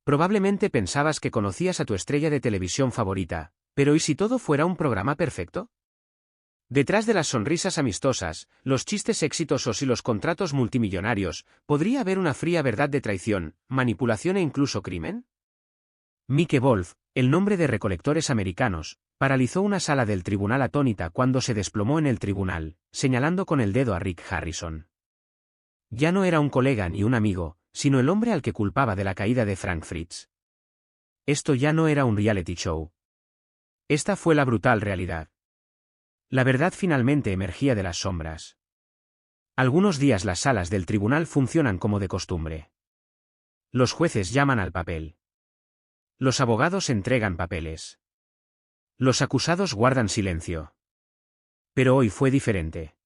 Probablemente pensabas que conocías a tu estrella de televisión favorita, pero ¿y si todo fuera un programa perfecto? Detrás de las sonrisas amistosas, los chistes exitosos y los contratos multimillonarios, ¿podría haber una fría verdad de traición, manipulación e incluso crimen? Mike Wolf, el nombre de Recolectores Americanos, paralizó una sala del tribunal atónita cuando se desplomó en el tribunal, señalando con el dedo a Rick Harrison. Ya no era un colega ni un amigo, sino el hombre al que culpaba de la caída de Frank Fritz. Esto ya no era un reality show. Esta fue la brutal realidad. La verdad finalmente emergía de las sombras. Algunos días las salas del tribunal funcionan como de costumbre. Los jueces llaman al papel. Los abogados entregan papeles. Los acusados guardan silencio. Pero hoy fue diferente.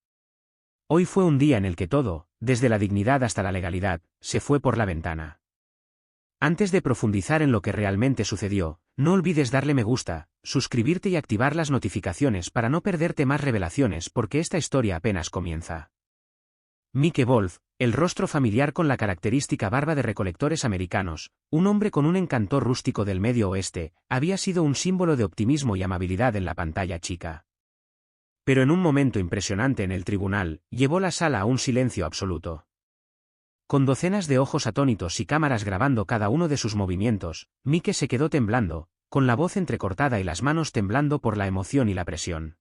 Hoy fue un día en el que todo, desde la dignidad hasta la legalidad, se fue por la ventana. Antes de profundizar en lo que realmente sucedió, no olvides darle me gusta, suscribirte y activar las notificaciones para no perderte más revelaciones porque esta historia apenas comienza. Mike Wolf, el rostro familiar con la característica barba de Recolectores Americanos, un hombre con un encanto rústico del Medio Oeste, había sido un símbolo de optimismo y amabilidad en la pantalla chica. Pero en un momento impresionante en el tribunal, llevó la sala a un silencio absoluto. Con docenas de ojos atónitos y cámaras grabando cada uno de sus movimientos, Mike se quedó temblando, con la voz entrecortada y las manos temblando por la emoción y la presión.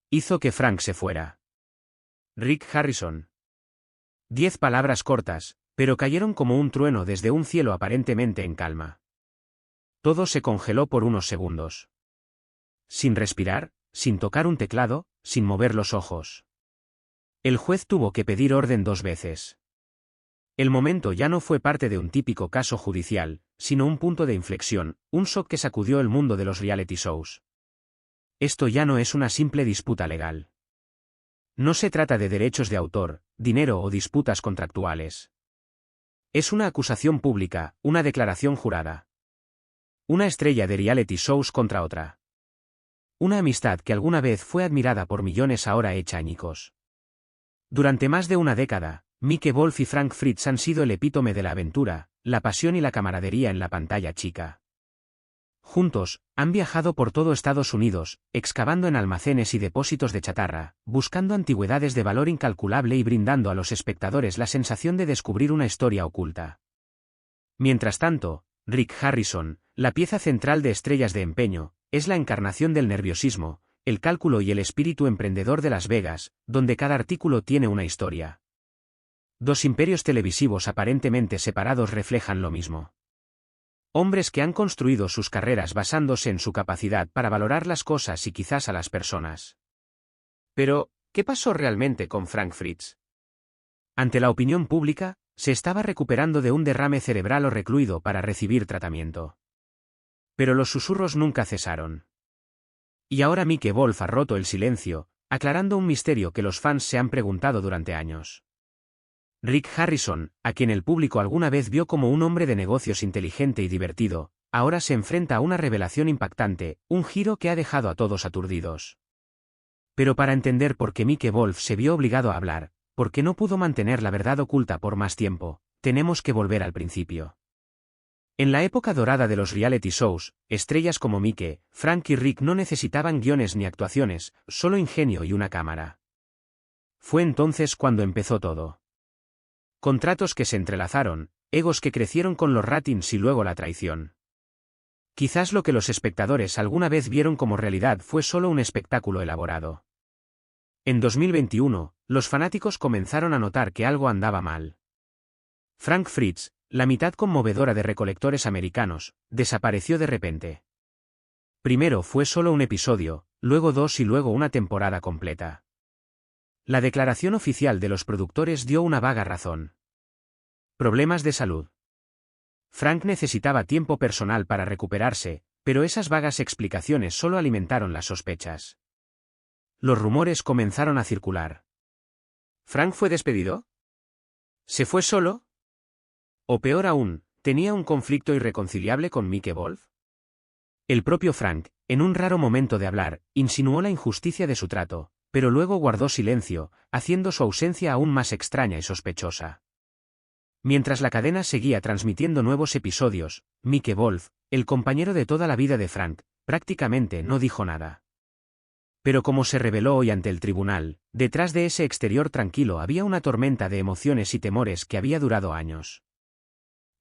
Hizo que Frank se fuera. Rick Harrison. 10 palabras cortas, pero cayeron como un trueno desde un cielo aparentemente en calma. Todo se congeló por unos segundos. Sin respirar, sin tocar un teclado, sin mover los ojos. El juez tuvo que pedir orden 2 veces. El momento ya no fue parte de un típico caso judicial, sino un punto de inflexión, un shock que sacudió el mundo de los reality shows. Esto ya no es una simple disputa legal. No se trata de derechos de autor, dinero o disputas contractuales. Es una acusación pública, una declaración jurada. Una estrella de reality shows contra otra. Una amistad que alguna vez fue admirada por millones ahora hecha añicos. Durante más de una década, Mike Wolf y Frank Fritz han sido el epítome de la aventura, la pasión y la camaradería en la pantalla chica. Juntos, han viajado por todo Estados Unidos, excavando en almacenes y depósitos de chatarra, buscando antigüedades de valor incalculable y brindando a los espectadores la sensación de descubrir una historia oculta. Mientras tanto, Rick Harrison, la pieza central de Estrellas de Empeño, es la encarnación del nerviosismo, el cálculo y el espíritu emprendedor de Las Vegas, donde cada artículo tiene una historia. 2 imperios televisivos aparentemente separados reflejan lo mismo. Hombres que han construido sus carreras basándose en su capacidad para valorar las cosas y quizás a las personas. Pero, ¿qué pasó realmente con Frank Fritz? Ante la opinión pública, se estaba recuperando de un derrame cerebral o recluido para recibir tratamiento. Pero los susurros nunca cesaron. Y ahora Mike Wolf ha roto el silencio, aclarando un misterio que los fans se han preguntado durante años. Rick Harrison, a quien el público alguna vez vio como un hombre de negocios inteligente y divertido, ahora se enfrenta a una revelación impactante, un giro que ha dejado a todos aturdidos. Pero para entender por qué Mike Wolf se vio obligado a hablar, por qué no pudo mantener la verdad oculta por más tiempo, tenemos que volver al principio. En la época dorada de los reality shows, estrellas como Mike, Frank y Rick no necesitaban guiones ni actuaciones, solo ingenio y una cámara. Fue entonces cuando empezó todo. Contratos que se entrelazaron, egos que crecieron con los ratings y luego la traición. Quizás lo que los espectadores alguna vez vieron como realidad fue solo un espectáculo elaborado. En 2021, los fanáticos comenzaron a notar que algo andaba mal. Frank Fritz, la mitad conmovedora de Recolectores Americanos, desapareció de repente. Primero fue solo un episodio, luego 2 y luego una temporada completa. La declaración oficial de los productores dio una vaga razón. Problemas de salud. Frank necesitaba tiempo personal para recuperarse, pero esas vagas explicaciones solo alimentaron las sospechas. Los rumores comenzaron a circular. ¿Frank fue despedido? ¿Se fue solo? O peor aún, ¿tenía un conflicto irreconciliable con Mike Wolf? El propio Frank, en un raro momento de hablar, insinuó la injusticia de su trato, pero luego guardó silencio, haciendo su ausencia aún más extraña y sospechosa. Mientras la cadena seguía transmitiendo nuevos episodios, Mike Wolf, el compañero de toda la vida de Frank, prácticamente no dijo nada. Pero como se reveló hoy ante el tribunal, detrás de ese exterior tranquilo había una tormenta de emociones y temores que había durado años.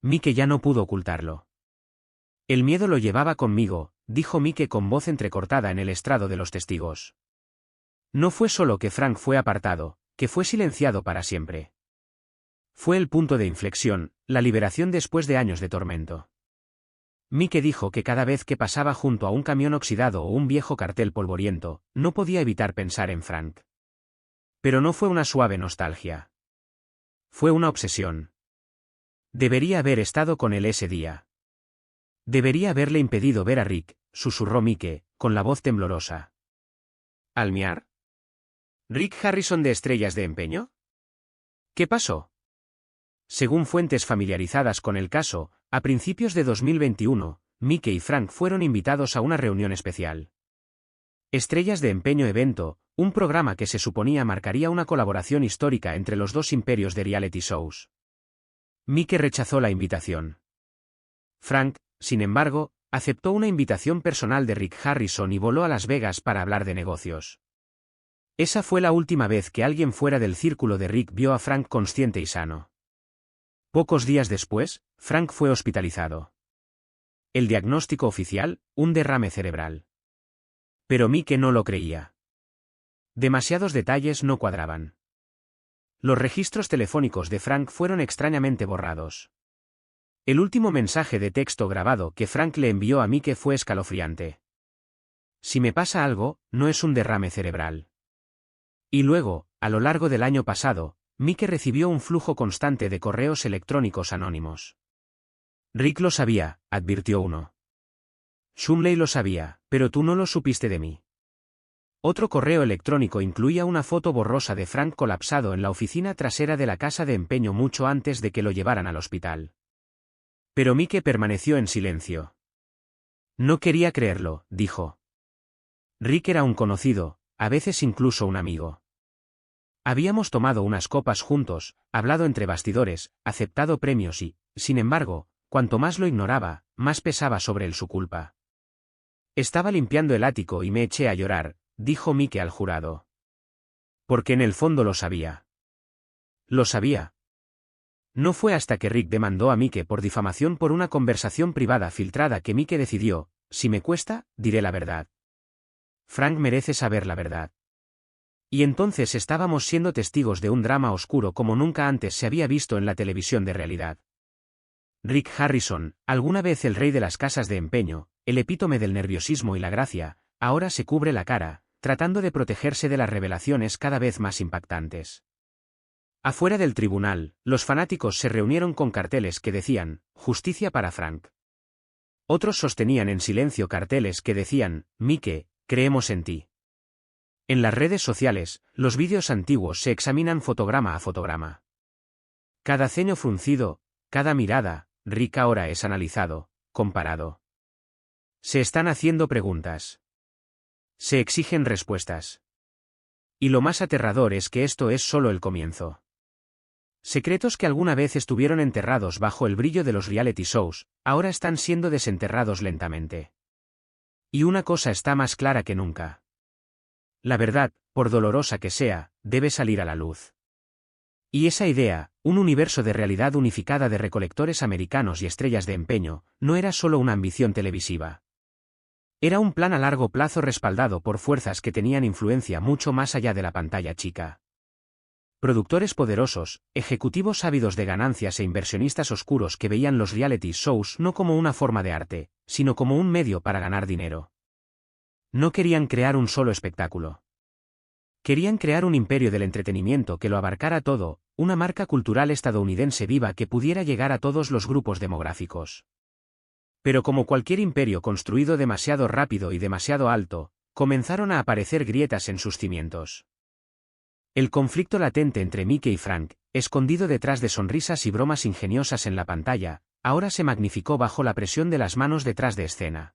Mike ya no pudo ocultarlo. El miedo lo llevaba conmigo, dijo Mike con voz entrecortada en el estrado de los testigos. No fue solo que Frank fue apartado, que fue silenciado para siempre. Fue el punto de inflexión, la liberación después de años de tormento. Mike dijo que cada vez que pasaba junto a un camión oxidado o un viejo cartel polvoriento, no podía evitar pensar en Frank. Pero no fue una suave nostalgia. Fue una obsesión. Debería haber estado con él ese día. Debería haberle impedido ver a Rick, susurró Mike, con la voz temblorosa. ¿Almiar? ¿Rick Harrison de Estrellas de Empeño? ¿Qué pasó? Según fuentes familiarizadas con el caso, a principios de 2021, Mike y Frank fueron invitados a una reunión especial. Estrellas de Empeño Evento, un programa que se suponía marcaría una colaboración histórica entre los dos imperios de reality shows. Mike rechazó la invitación. Frank, sin embargo, aceptó una invitación personal de Rick Harrison y voló a Las Vegas para hablar de negocios. Esa fue la última vez que alguien fuera del círculo de Rick vio a Frank consciente y sano. Pocos días después, Frank fue hospitalizado. El diagnóstico oficial, un derrame cerebral. Pero Mike no lo creía. Demasiados detalles no cuadraban. Los registros telefónicos de Frank fueron extrañamente borrados. El último mensaje de texto grabado que Frank le envió a Mike fue escalofriante. Si me pasa algo, no es un derrame cerebral. Y luego, a lo largo del año pasado, Mike recibió un flujo constante de correos electrónicos anónimos. Rick lo sabía, advirtió uno. Shumley lo sabía, pero tú no lo supiste de mí. Otro correo electrónico incluía una foto borrosa de Frank colapsado en la oficina trasera de la casa de empeño mucho antes de que lo llevaran al hospital. Pero Mike permaneció en silencio. No quería creerlo, dijo. Rick era un conocido, a veces incluso un amigo. Habíamos tomado unas copas juntos, hablado entre bastidores, aceptado premios y, sin embargo, cuanto más lo ignoraba, más pesaba sobre él su culpa. Estaba limpiando el ático y me eché a llorar, dijo Mike al jurado. Porque en el fondo lo sabía. Lo sabía. No fue hasta que Rick demandó a Mike por difamación por una conversación privada filtrada que Mike decidió, si me cuesta, diré la verdad. Frank merece saber la verdad. Y entonces estábamos siendo testigos de un drama oscuro como nunca antes se había visto en la televisión de realidad. Rick Harrison, alguna vez el rey de las casas de empeño, el epítome del nerviosismo y la gracia, ahora se cubre la cara, tratando de protegerse de las revelaciones cada vez más impactantes. Afuera del tribunal, los fanáticos se reunieron con carteles que decían, justicia para Frank. Otros sostenían en silencio carteles que decían, Mike, creemos en ti. En las redes sociales, los vídeos antiguos se examinan fotograma a fotograma. Cada ceño fruncido, cada mirada, Rick ahora es analizado, comparado. Se están haciendo preguntas. Se exigen respuestas. Y lo más aterrador es que esto es solo el comienzo. Secretos que alguna vez estuvieron enterrados bajo el brillo de los reality shows, ahora están siendo desenterrados lentamente. Y una cosa está más clara que nunca. La verdad, por dolorosa que sea, debe salir a la luz. Y esa idea, un universo de realidad unificada de recolectores americanos y estrellas de empeño, no era solo una ambición televisiva. Era un plan a largo plazo respaldado por fuerzas que tenían influencia mucho más allá de la pantalla chica. Productores poderosos, ejecutivos ávidos de ganancias e inversionistas oscuros que veían los reality shows no como una forma de arte, sino como un medio para ganar dinero. No querían crear un solo espectáculo. Querían crear un imperio del entretenimiento que lo abarcara todo, una marca cultural estadounidense viva que pudiera llegar a todos los grupos demográficos. Pero como cualquier imperio construido demasiado rápido y demasiado alto, comenzaron a aparecer grietas en sus cimientos. El conflicto latente entre Mike y Frank, escondido detrás de sonrisas y bromas ingeniosas en la pantalla, ahora se magnificó bajo la presión de las manos detrás de escena.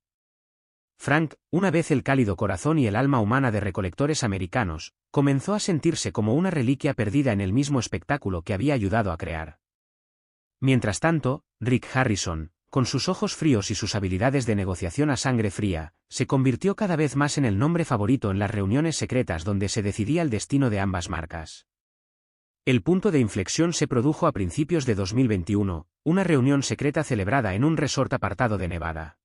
Frank, una vez el cálido corazón y el alma humana de recolectores americanos, comenzó a sentirse como una reliquia perdida en el mismo espectáculo que había ayudado a crear. Mientras tanto, Rick Harrison, con sus ojos fríos y sus habilidades de negociación a sangre fría, se convirtió cada vez más en el nombre favorito en las reuniones secretas donde se decidía el destino de ambas marcas. El punto de inflexión se produjo a principios de 2021, una reunión secreta celebrada en un resort apartado de Nevada.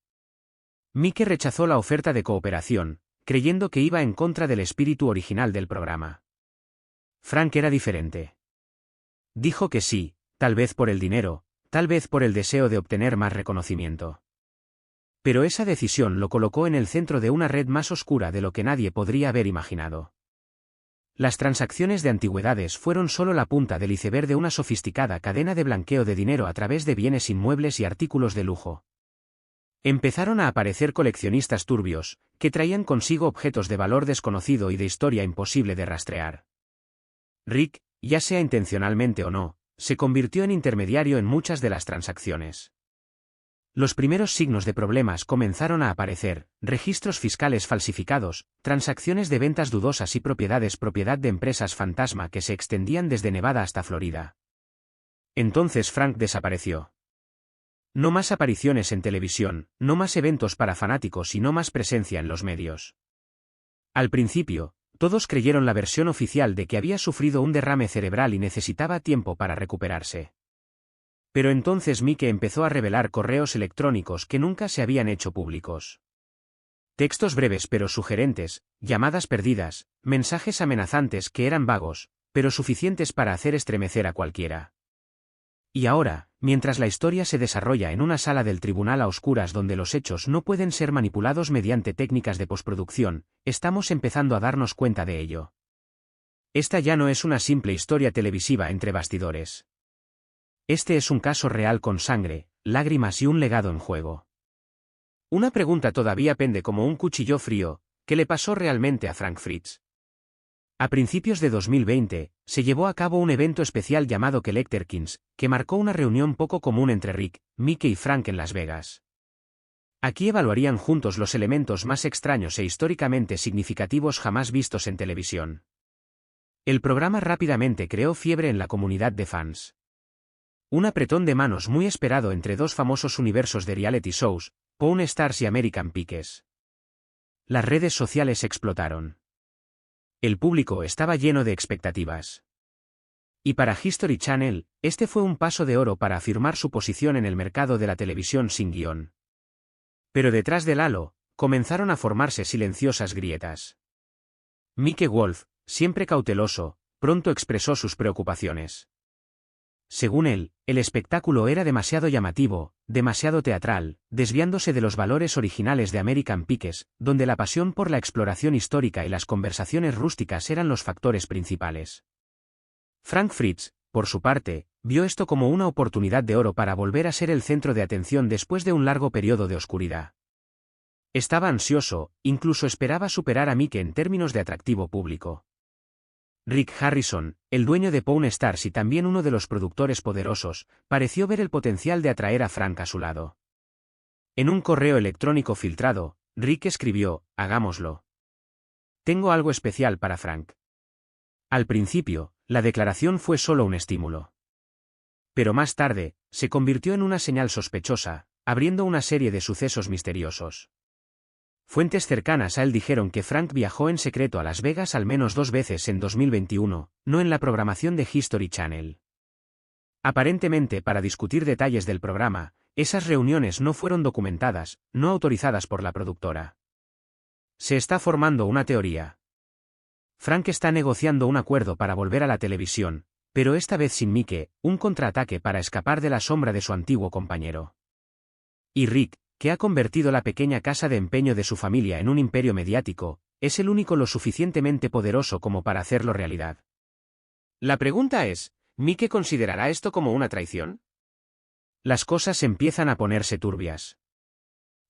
Mike rechazó la oferta de cooperación, creyendo que iba en contra del espíritu original del programa. Frank era diferente. Dijo que sí, tal vez por el dinero, tal vez por el deseo de obtener más reconocimiento. Pero esa decisión lo colocó en el centro de una red más oscura de lo que nadie podría haber imaginado. Las transacciones de antigüedades fueron solo la punta del iceberg de una sofisticada cadena de blanqueo de dinero a través de bienes inmuebles y artículos de lujo. Empezaron a aparecer coleccionistas turbios, que traían consigo objetos de valor desconocido y de historia imposible de rastrear. Rick, ya sea intencionalmente o no, se convirtió en intermediario en muchas de las transacciones. Los primeros signos de problemas comenzaron a aparecer: registros fiscales falsificados, transacciones de ventas dudosas y propiedad de empresas fantasma que se extendían desde Nevada hasta Florida. Entonces Frank desapareció. No más apariciones en televisión, no más eventos para fanáticos y no más presencia en los medios. Al principio, todos creyeron la versión oficial de que había sufrido un derrame cerebral y necesitaba tiempo para recuperarse. Pero entonces Mike empezó a revelar correos electrónicos que nunca se habían hecho públicos. Textos breves pero sugerentes, llamadas perdidas, mensajes amenazantes que eran vagos, pero suficientes para hacer estremecer a cualquiera. Y ahora, mientras la historia se desarrolla en una sala del tribunal a oscuras donde los hechos no pueden ser manipulados mediante técnicas de postproducción, estamos empezando a darnos cuenta de ello. Esta ya no es una simple historia televisiva entre bastidores. Este es un caso real con sangre, lágrimas y un legado en juego. Una pregunta todavía pende como un cuchillo frío: ¿qué le pasó realmente a Frank Fritz? A principios de 2020, se llevó a cabo un evento especial llamado Collectorkins, que marcó una reunión poco común entre Rick, Mike y Frank en Las Vegas. Aquí evaluarían juntos los elementos más extraños e históricamente significativos jamás vistos en televisión. El programa rápidamente creó fiebre en la comunidad de fans. Un apretón de manos muy esperado entre dos famosos universos de reality shows, Pawn Stars y American Pickers. Las redes sociales explotaron. El público estaba lleno de expectativas. Y para History Channel, este fue un paso de oro para afirmar su posición en el mercado de la televisión sin guión. Pero detrás del halo, comenzaron a formarse silenciosas grietas. Mike Wolf, siempre cauteloso, pronto expresó sus preocupaciones. Según él, el espectáculo era demasiado llamativo, demasiado teatral, desviándose de los valores originales de American Pickers, donde la pasión por la exploración histórica y las conversaciones rústicas eran los factores principales. Frank Fritz, por su parte, vio esto como una oportunidad de oro para volver a ser el centro de atención después de un largo periodo de oscuridad. Estaba ansioso, incluso esperaba superar a Mike en términos de atractivo público. Rick Harrison, el dueño de Pawn Stars y también uno de los productores poderosos, pareció ver el potencial de atraer a Frank a su lado. En un correo electrónico filtrado, Rick escribió: «Hagámoslo. Tengo algo especial para Frank». Al principio, la declaración fue solo un estímulo. Pero más tarde, se convirtió en una señal sospechosa, abriendo una serie de sucesos misteriosos. Fuentes cercanas a él dijeron que Frank viajó en secreto a Las Vegas al menos 2 veces en 2021, no en la programación de History Channel. Aparentemente para discutir detalles del programa, esas reuniones no fueron documentadas, no autorizadas por la productora. Se está formando una teoría. Frank está negociando un acuerdo para volver a la televisión, pero esta vez sin Mike, un contraataque para escapar de la sombra de su antiguo compañero. Y Rick, que ha convertido la pequeña casa de empeño de su familia en un imperio mediático, es el único lo suficientemente poderoso como para hacerlo realidad. La pregunta es, ¿Mike considerará esto como una traición? Las cosas empiezan a ponerse turbias.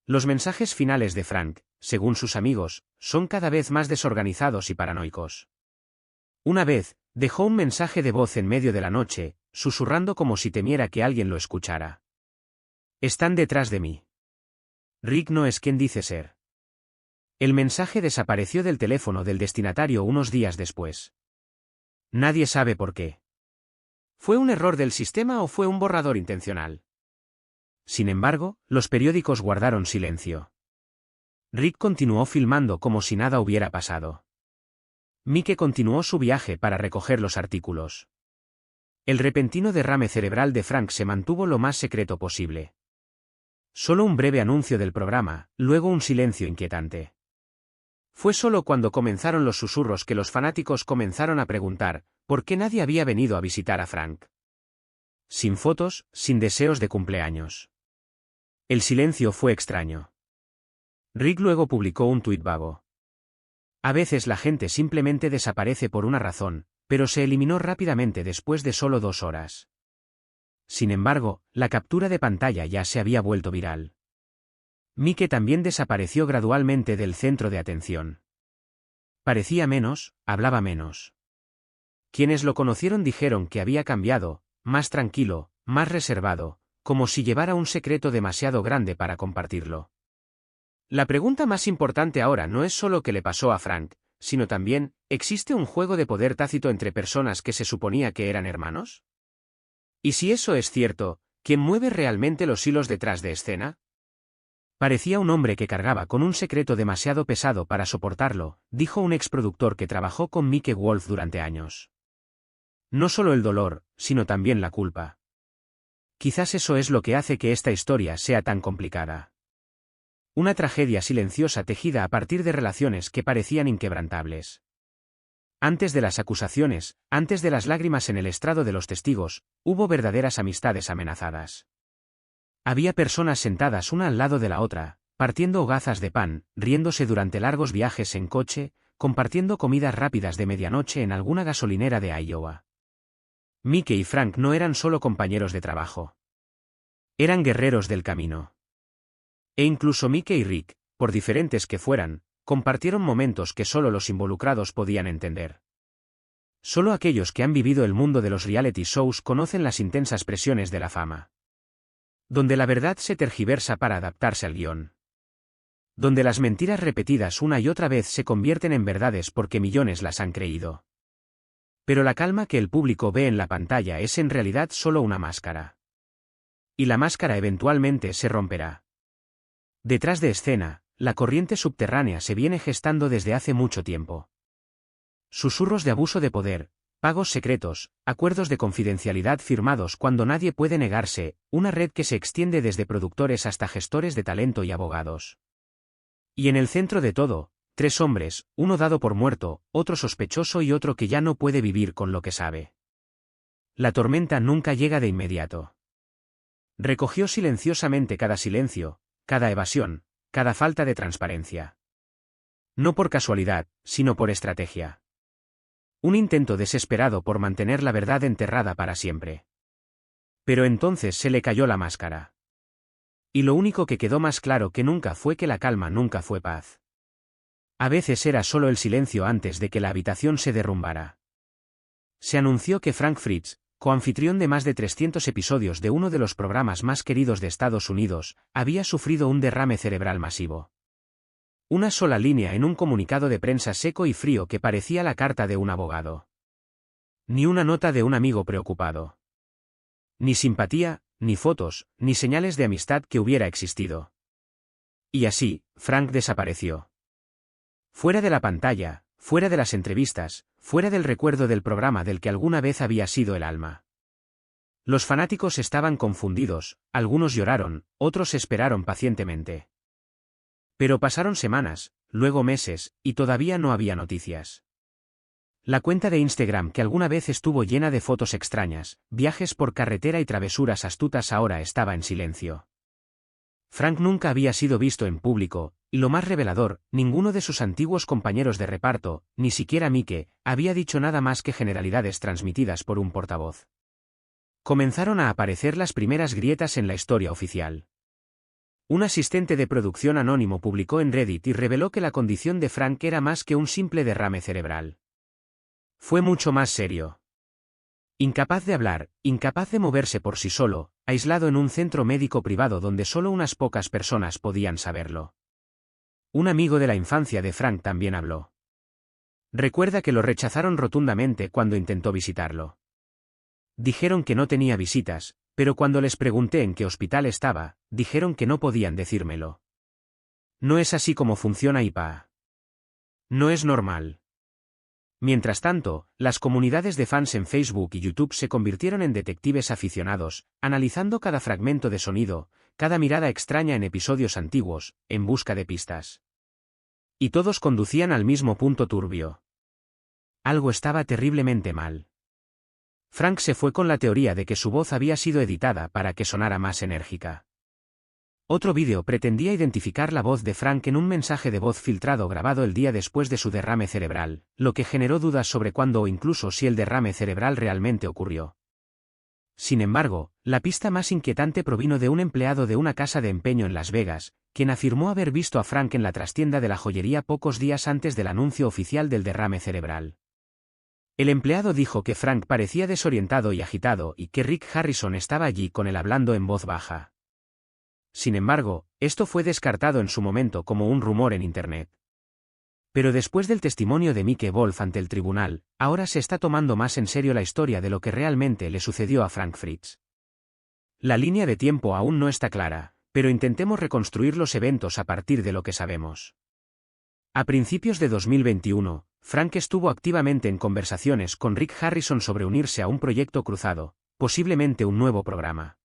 Los mensajes finales de Frank, según sus amigos, son cada vez más desorganizados y paranoicos. Una vez, dejó un mensaje de voz en medio de la noche, susurrando como si temiera que alguien lo escuchara. «Están detrás de mí». Rick no es quien dice ser. El mensaje desapareció del teléfono del destinatario unos días después. Nadie sabe por qué. ¿Fue un error del sistema o fue un borrador intencional? Sin embargo, los periódicos guardaron silencio. Rick continuó filmando como si nada hubiera pasado. Mike continuó su viaje para recoger los artículos. El repentino derrame cerebral de Frank se mantuvo lo más secreto posible. Solo un breve anuncio del programa, luego un silencio inquietante. Fue solo cuando comenzaron los susurros que los fanáticos comenzaron a preguntar por qué nadie había venido a visitar a Frank. Sin fotos, sin deseos de cumpleaños. El silencio fue extraño. Rick luego publicó un tuit vago. A veces la gente simplemente desaparece por una razón, pero se eliminó rápidamente después de solo 2 horas. Sin embargo, la captura de pantalla ya se había vuelto viral. Mike también desapareció gradualmente del centro de atención. Parecía menos, hablaba menos. Quienes lo conocieron dijeron que había cambiado, más tranquilo, más reservado, como si llevara un secreto demasiado grande para compartirlo. La pregunta más importante ahora no es solo qué le pasó a Frank, sino también, ¿existe un juego de poder tácito entre personas que se suponía que eran hermanos? Y si eso es cierto, ¿quién mueve realmente los hilos detrás de escena? Parecía un hombre que cargaba con un secreto demasiado pesado para soportarlo, dijo un exproductor que trabajó con Mike Wolf durante años. No solo el dolor, sino también la culpa. Quizás eso es lo que hace que esta historia sea tan complicada. Una tragedia silenciosa tejida a partir de relaciones que parecían inquebrantables. Antes de las acusaciones, antes de las lágrimas en el estrado de los testigos, hubo verdaderas amistades amenazadas. Había personas sentadas una al lado de la otra, partiendo hogazas de pan, riéndose durante largos viajes en coche, compartiendo comidas rápidas de medianoche en alguna gasolinera de Iowa. Mike y Frank no eran solo compañeros de trabajo. Eran guerreros del camino. E incluso Mike y Rick, por diferentes que fueran, compartieron momentos que solo los involucrados podían entender. Solo aquellos que han vivido el mundo de los reality shows conocen las intensas presiones de la fama. Donde la verdad se tergiversa para adaptarse al guión. Donde las mentiras repetidas una y otra vez se convierten en verdades porque millones las han creído. Pero la calma que el público ve en la pantalla es en realidad solo una máscara. Y la máscara eventualmente se romperá. Detrás de escena, la corriente subterránea se viene gestando desde hace mucho tiempo. Susurros de abuso de poder, pagos secretos, acuerdos de confidencialidad firmados cuando nadie puede negarse, una red que se extiende desde productores hasta gestores de talento y abogados. Y en el centro de todo, 3 hombres, uno dado por muerto, otro sospechoso y otro que ya no puede vivir con lo que sabe. La tormenta nunca llega de inmediato. Recogió silenciosamente cada silencio, cada evasión, cada falta de transparencia. No por casualidad, sino por estrategia. Un intento desesperado por mantener la verdad enterrada para siempre. Pero entonces se le cayó la máscara. Y lo único que quedó más claro que nunca fue que la calma nunca fue paz. A veces era solo el silencio antes de que la habitación se derrumbara. Se anunció que Frank Fritz, coanfitrión de más de 300 episodios de uno de los programas más queridos de Estados Unidos, había sufrido un derrame cerebral masivo. Una sola línea en un comunicado de prensa seco y frío que parecía la carta de un abogado. Ni una nota de un amigo preocupado. Ni simpatía, ni fotos, ni señales de amistad que hubiera existido. Y así, Frank desapareció. Fuera de la pantalla, fuera de las entrevistas, fuera del recuerdo del programa del que alguna vez había sido el alma. Los fanáticos estaban confundidos, algunos lloraron, otros esperaron pacientemente. Pero pasaron semanas, luego meses, y todavía no había noticias. La cuenta de Instagram que alguna vez estuvo llena de fotos extrañas, viajes por carretera y travesuras astutas ahora estaba en silencio. Frank nunca había sido visto en público, y lo más revelador, ninguno de sus antiguos compañeros de reparto, ni siquiera Mike, había dicho nada más que generalidades transmitidas por un portavoz. Comenzaron a aparecer las primeras grietas en la historia oficial. Un asistente de producción anónimo publicó en Reddit y reveló que la condición de Frank era más que un simple derrame cerebral. Fue mucho más serio. Incapaz de hablar, incapaz de moverse por sí solo, aislado en un centro médico privado donde solo unas pocas personas podían saberlo. Un amigo de la infancia de Frank también habló. Recuerda que lo rechazaron rotundamente cuando intentó visitarlo. Dijeron que no tenía visitas, pero cuando les pregunté en qué hospital estaba, dijeron que no podían decírmelo. No es así como funciona IPA. No es normal. Mientras tanto, las comunidades de fans en Facebook y YouTube se convirtieron en detectives aficionados, analizando cada fragmento de sonido, cada mirada extraña en episodios antiguos, en busca de pistas. Y todos conducían al mismo punto turbio. Algo estaba terriblemente mal. Frank se fue con la teoría de que su voz había sido editada para que sonara más enérgica. Otro vídeo pretendía identificar la voz de Frank en un mensaje de voz filtrado grabado el día después de su derrame cerebral, lo que generó dudas sobre cuándo o incluso si el derrame cerebral realmente ocurrió. Sin embargo, la pista más inquietante provino de un empleado de una casa de empeño en Las Vegas, quien afirmó haber visto a Frank en la trastienda de la joyería pocos días antes del anuncio oficial del derrame cerebral. El empleado dijo que Frank parecía desorientado y agitado y que Rick Harrison estaba allí con él hablando en voz baja. Sin embargo, esto fue descartado en su momento como un rumor en Internet. Pero después del testimonio de Mike Wolf ante el tribunal, ahora se está tomando más en serio la historia de lo que realmente le sucedió a Frank Fritz. La línea de tiempo aún no está clara, pero intentemos reconstruir los eventos a partir de lo que sabemos. A principios de 2021, Frank estuvo activamente en conversaciones con Rick Harrison sobre unirse a un proyecto cruzado, posiblemente un nuevo programa.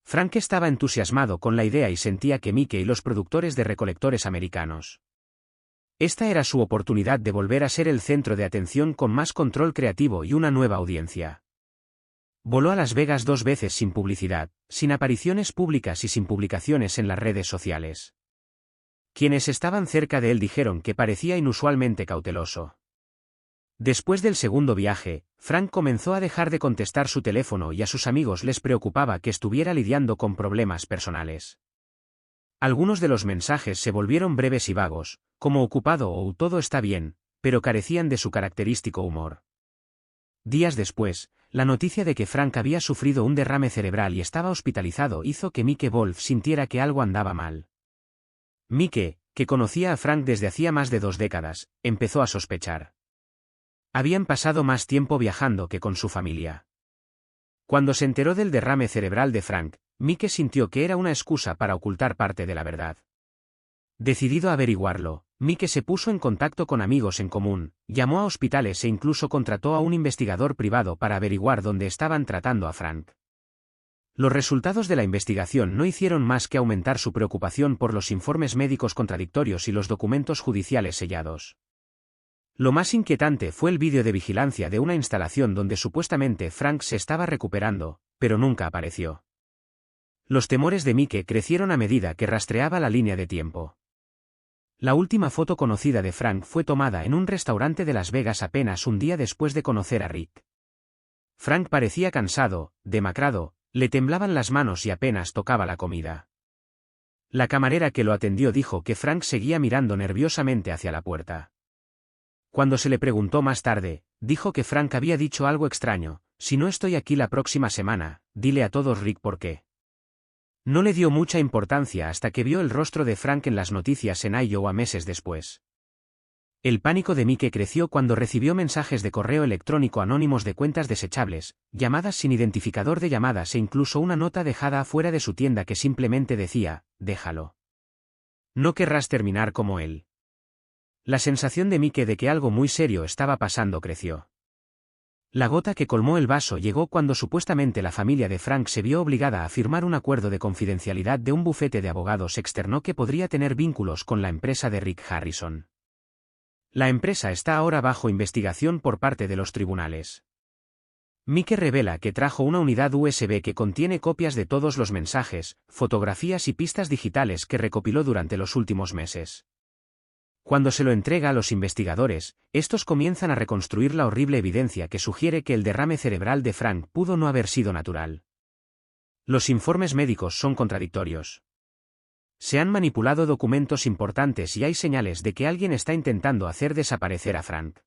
Frank estaba entusiasmado con la idea y sentía que Mike y los productores de Recolectores Americanos. Esta era su oportunidad de volver a ser el centro de atención con más control creativo y una nueva audiencia. Voló a Las Vegas 2 veces sin publicidad, sin apariciones públicas y sin publicaciones en las redes sociales. Quienes estaban cerca de él dijeron que parecía inusualmente cauteloso. Después del segundo viaje, Frank comenzó a dejar de contestar su teléfono y a sus amigos les preocupaba que estuviera lidiando con problemas personales. Algunos de los mensajes se volvieron breves y vagos, como ocupado o todo está bien, pero carecían de su característico humor. Días después, la noticia de que Frank había sufrido un derrame cerebral y estaba hospitalizado hizo que Mike Wolf sintiera que algo andaba mal. Mike, que conocía a Frank desde hacía más de 2 décadas, empezó a sospechar. Habían pasado más tiempo viajando que con su familia. Cuando se enteró del derrame cerebral de Frank, Mike sintió que era una excusa para ocultar parte de la verdad. Decidido a averiguarlo, Mike se puso en contacto con amigos en común, llamó a hospitales e incluso contrató a un investigador privado para averiguar dónde estaban tratando a Frank. Los resultados de la investigación no hicieron más que aumentar su preocupación por los informes médicos contradictorios y los documentos judiciales sellados. Lo más inquietante fue el vídeo de vigilancia de una instalación donde supuestamente Frank se estaba recuperando, pero nunca apareció. Los temores de Mike crecieron a medida que rastreaba la línea de tiempo. La última foto conocida de Frank fue tomada en un restaurante de Las Vegas apenas un día después de conocer a Rick. Frank parecía cansado, demacrado, le temblaban las manos y apenas tocaba la comida. La camarera que lo atendió dijo que Frank seguía mirando nerviosamente hacia la puerta. Cuando se le preguntó más tarde, dijo que Frank había dicho algo extraño: si no estoy aquí la próxima semana, dile a todos Rick por qué. No le dio mucha importancia hasta que vio el rostro de Frank en las noticias en Iowa meses después. El pánico de Mike creció cuando recibió mensajes de correo electrónico anónimos de cuentas desechables, llamadas sin identificador de llamadas e incluso una nota dejada afuera de su tienda que simplemente decía: déjalo. No querrás terminar como él. La sensación de Mike de que algo muy serio estaba pasando creció. La gota que colmó el vaso llegó cuando supuestamente la familia de Frank se vio obligada a firmar un acuerdo de confidencialidad de un bufete de abogados externo que podría tener vínculos con la empresa de Rick Harrison. La empresa está ahora bajo investigación por parte de los tribunales. Mike revela que trajo una unidad USB que contiene copias de todos los mensajes, fotografías y pistas digitales que recopiló durante los últimos meses. Cuando se lo entrega a los investigadores, estos comienzan a reconstruir la horrible evidencia que sugiere que el derrame cerebral de Frank pudo no haber sido natural. Los informes médicos son contradictorios. Se han manipulado documentos importantes y hay señales de que alguien está intentando hacer desaparecer a Frank.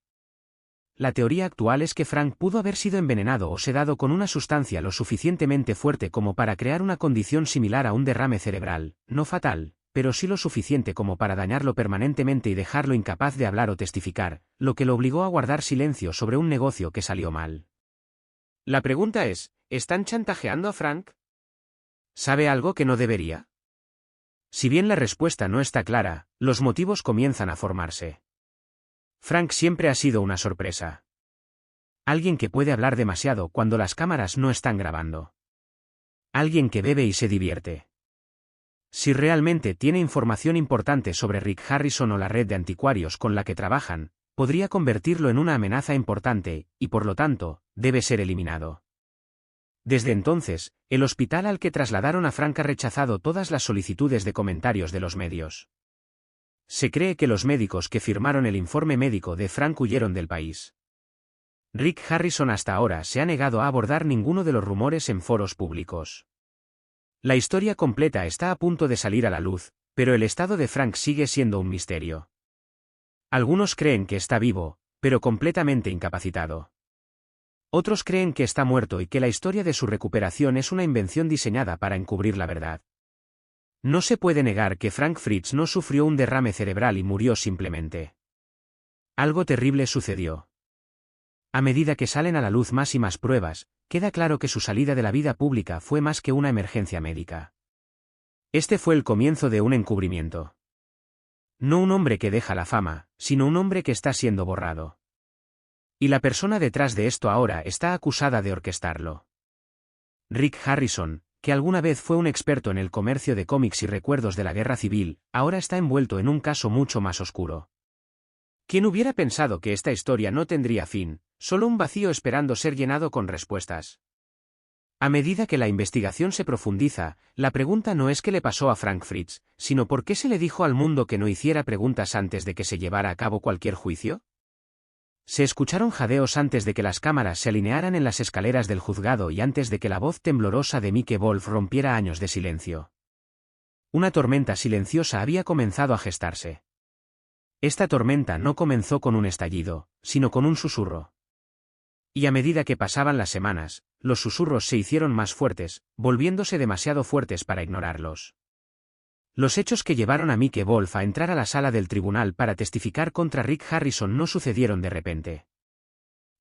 La teoría actual es que Frank pudo haber sido envenenado o sedado con una sustancia lo suficientemente fuerte como para crear una condición similar a un derrame cerebral, no fatal, pero sí lo suficiente como para dañarlo permanentemente y dejarlo incapaz de hablar o testificar, lo que lo obligó a guardar silencio sobre un negocio que salió mal. La pregunta es, ¿están chantajeando a Frank? ¿Sabe algo que no debería? Si bien la respuesta no está clara, los motivos comienzan a formarse. Frank siempre ha sido una sorpresa. Alguien que puede hablar demasiado cuando las cámaras no están grabando. Alguien que bebe y se divierte. Si realmente tiene información importante sobre Rick Harrison o la red de anticuarios con la que trabajan, podría convertirlo en una amenaza importante, y por lo tanto, debe ser eliminado. Desde entonces, el hospital al que trasladaron a Frank ha rechazado todas las solicitudes de comentarios de los medios. Se cree que los médicos que firmaron el informe médico de Frank huyeron del país. Rick Harrison hasta ahora se ha negado a abordar ninguno de los rumores en foros públicos. La historia completa está a punto de salir a la luz, pero el estado de Frank sigue siendo un misterio. Algunos creen que está vivo, pero completamente incapacitado. Otros creen que está muerto y que la historia de su recuperación es una invención diseñada para encubrir la verdad. No se puede negar que Frank Fritz no sufrió un derrame cerebral y murió simplemente. Algo terrible sucedió. A medida que salen a la luz más y más pruebas, queda claro que su salida de la vida pública fue más que una emergencia médica. Este fue el comienzo de un encubrimiento. No un hombre que deja la fama, sino un hombre que está siendo borrado. Y la persona detrás de esto ahora está acusada de orquestarlo. Rick Harrison, que alguna vez fue un experto en el comercio de cómics y recuerdos de la guerra civil, ahora está envuelto en un caso mucho más oscuro. ¿Quién hubiera pensado que esta historia no tendría fin, solo un vacío esperando ser llenado con respuestas? A medida que la investigación se profundiza, la pregunta no es qué le pasó a Frank Fritz, sino por qué se le dijo al mundo que no hiciera preguntas antes de que se llevara a cabo cualquier juicio. Se escucharon jadeos antes de que las cámaras se alinearan en las escaleras del juzgado y antes de que la voz temblorosa de Mike Wolf rompiera años de silencio. Una tormenta silenciosa había comenzado a gestarse. Esta tormenta no comenzó con un estallido, sino con un susurro. Y a medida que pasaban las semanas, los susurros se hicieron más fuertes, volviéndose demasiado fuertes para ignorarlos. Los hechos que llevaron a Mike Wolf a entrar a la sala del tribunal para testificar contra Rick Harrison no sucedieron de repente.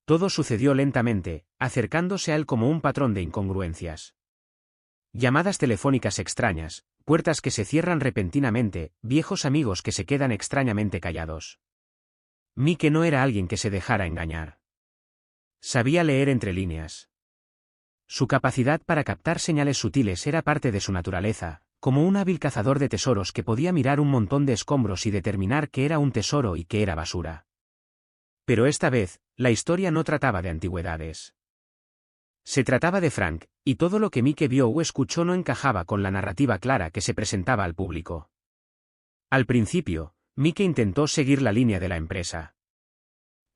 Todo sucedió lentamente, acercándose a él como un patrón de incongruencias. Llamadas telefónicas extrañas, puertas que se cierran repentinamente, viejos amigos que se quedan extrañamente callados. Mike no era alguien que se dejara engañar. Sabía leer entre líneas. Su capacidad para captar señales sutiles era parte de su naturaleza, como un hábil cazador de tesoros que podía mirar un montón de escombros y determinar qué era un tesoro y qué era basura. Pero esta vez, la historia no trataba de antigüedades. Se trataba de Frank, y todo lo que Mike vio o escuchó no encajaba con la narrativa clara que se presentaba al público. Al principio, Mike intentó seguir la línea de la empresa.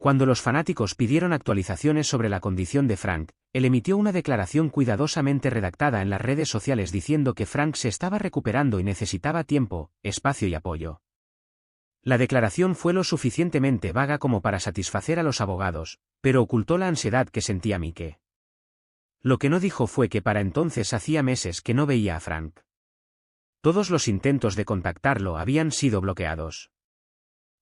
Cuando los fanáticos pidieron actualizaciones sobre la condición de Frank, él emitió una declaración cuidadosamente redactada en las redes sociales diciendo que Frank se estaba recuperando y necesitaba tiempo, espacio y apoyo. La declaración fue lo suficientemente vaga como para satisfacer a los abogados, pero ocultó la ansiedad que sentía Mike. Lo que no dijo fue que para entonces hacía meses que no veía a Frank. Todos los intentos de contactarlo habían sido bloqueados.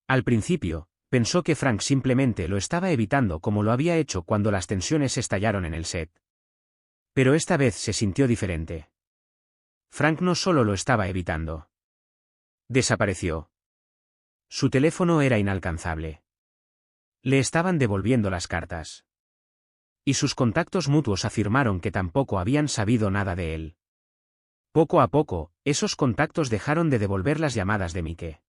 Al principio, pensó que Frank simplemente lo estaba evitando como lo había hecho cuando las tensiones estallaron en el set. Pero esta vez se sintió diferente. Frank no solo lo estaba evitando. Desapareció. Su teléfono era inalcanzable. Le estaban devolviendo las cartas. Y sus contactos mutuos afirmaron que tampoco habían sabido nada de él. Poco a poco, esos contactos dejaron de devolver las llamadas de Mike.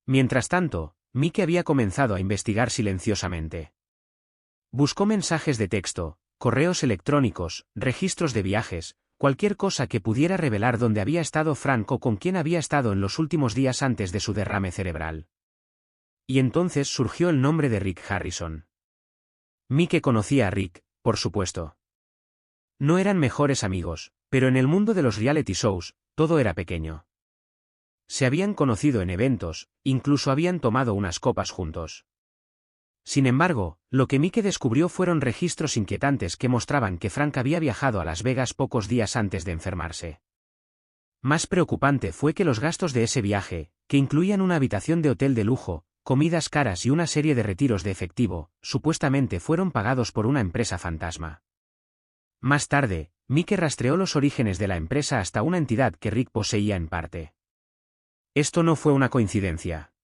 Mientras tanto, Mike había comenzado a investigar silenciosamente. Buscó mensajes de texto, correos electrónicos, registros de viajes, cualquier cosa que pudiera revelar dónde había estado Frank o con quién había estado en los últimos días antes de su derrame cerebral. Y entonces surgió el nombre de Rick Harrison. Mike conocía a Rick, por supuesto. No eran mejores amigos, pero en el mundo de los reality shows, todo era pequeño. Se habían conocido en eventos, incluso habían tomado unas copas juntos. Sin embargo, lo que Mike descubrió fueron registros inquietantes que mostraban que Frank había viajado a Las Vegas pocos días antes de enfermarse. Más preocupante fue que los gastos de ese viaje, que incluían una habitación de hotel de lujo, comidas caras y una serie de retiros de efectivo, supuestamente fueron pagados por una empresa fantasma. Más tarde, Mike rastreó los orígenes de la empresa hasta una entidad que Rick poseía en parte. Esto no fue una coincidencia.